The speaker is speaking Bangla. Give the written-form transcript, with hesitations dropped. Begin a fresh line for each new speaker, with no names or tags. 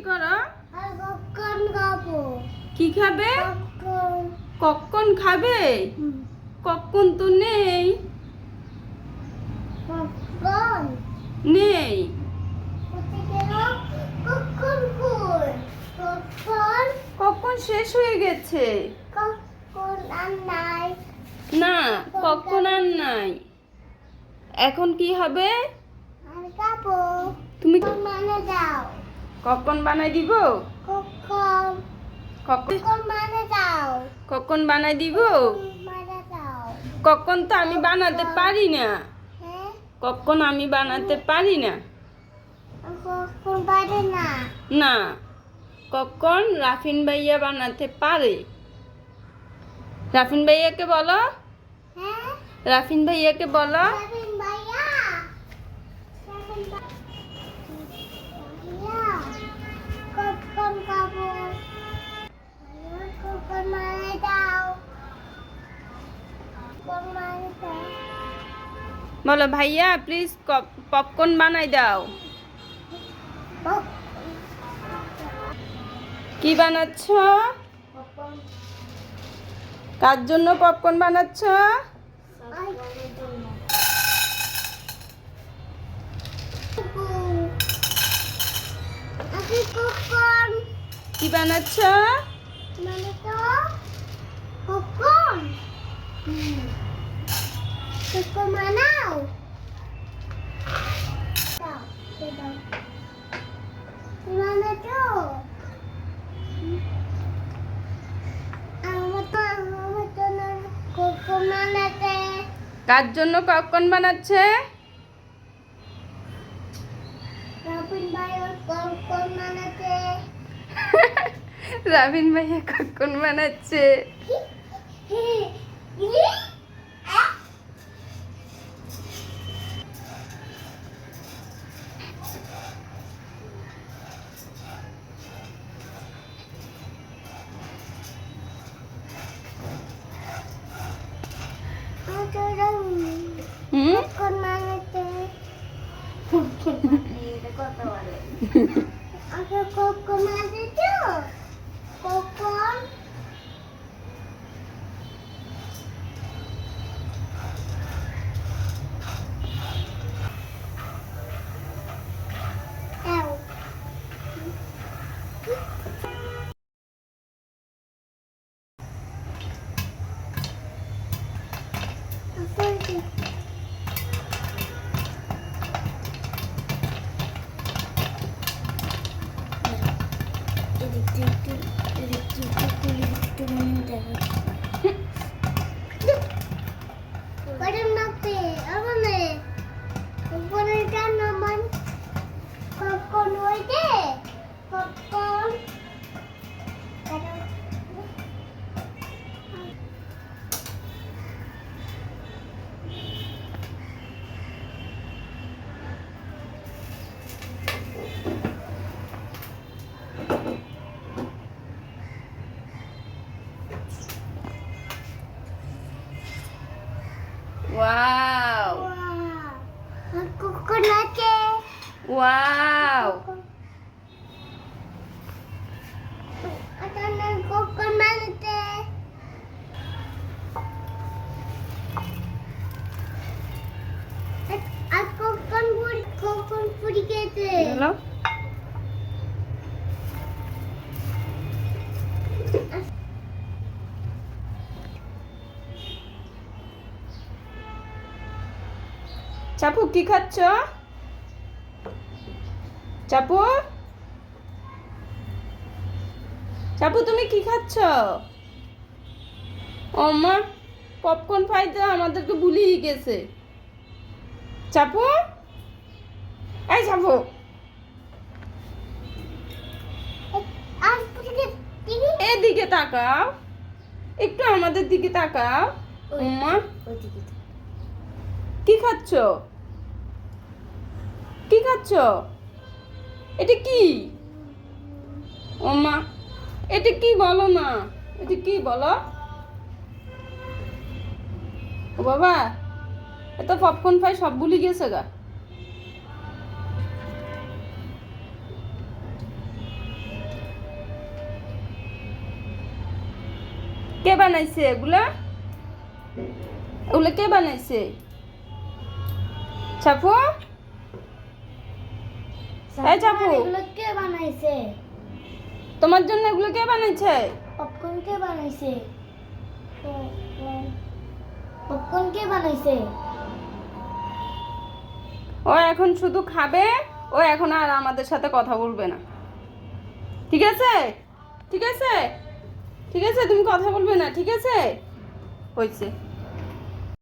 করো?
কখন খাবো?
কি খাবে? কখন খাবে? কখন তো নেই।
কখন
নেই।
কখন কই? কখন
কখন শেষ হয়ে গেছে।
কখন আর নাই?
না, কখন আর নাই। এখন কি হবে?
আর খাবো।
তুমি
মানে দাও।
কখন বানাই দিব?
কখন
কখন
কখন মানে দাও।
কখন বানাই দিব?
মানে দাও।
কখন তো আমি বানাতে পারি না।
হ্যাঁ?
কখন আমি বানাতে পারি না।
কখন পারে না?
না, কখন রাফিন ভাইয়া বানাতে পারে। রাফিন ভাইয়াকে বলো।
হ্যাঁ?
রাফিন ভাইয়াকে বলো।
রাবিন ভাইয়া। রাবিন ভাইয়া। কখন খাবো? কখন মানে দাও। কখন মানে দাও।
বলো ভাইয়া প্লিজ পপকর্ন বানাই দাও। কি বানাচ্ছ? কার জন্য পপকর্ন বানাচ্ছ?
আমি কখন
কি বানাচ্ছ?
মানে তো কখন কখন মানাও দাও দাও মানে তো আমার তো না কখন মানাতে
কার জন্য পপকর্ন বানাচ্ছে?
রাবিন ভাই কখন মানাতে
রাবিন ভাইয়া কখন বানাচ্ছে? হুম?
কখন মানাতে কত বলে আগে কখন মানাতে কখন এও Parang napi, ano na eh? Parang ka naman. Popcorn wala eh. Popcorn. Parang...
wow
Wow. Ang coconut eh.
Wow
At ang coconut eh. At coconut puri kete.
Hello Chapu কি খাচ্ছ? চাপু চাপু তুমি কি খাচ্ছ? ও মা পপকর্ন খাইতে আমাদেরকে ভুলিয়ে গেছে। চাপু এই চাপু
At puri
এদিকে তাকাও, একটু আমাদের দিকে তাকাও। মা কি খাচ্ছ? কি খাচ্ছ? এটা কি? ও মা এটা কি বলো না, এটা কি বলো? ও বাবা এত পপকর্ন খাই সব ভুলে গেছে গা। কে বানাইছে এগুলা? এগুলো কে বানাইছে? চাপু, এই চাপু,
এগুলো কে বানাইছে?
তোমার জন্য এগুলো কে বানাইছে?
পপকর্ন কে বানাইছে? পপকর্ন কে বানাইছে?
ও এখন শুধু খাবে, ও এখন আর আমাদের সাথে কথা বলবে না। ঠিক আছে, ঠিক আছে, ঠিক আছে, তুমি কথা বলবে না, ঠিক আছে? হয়েছে।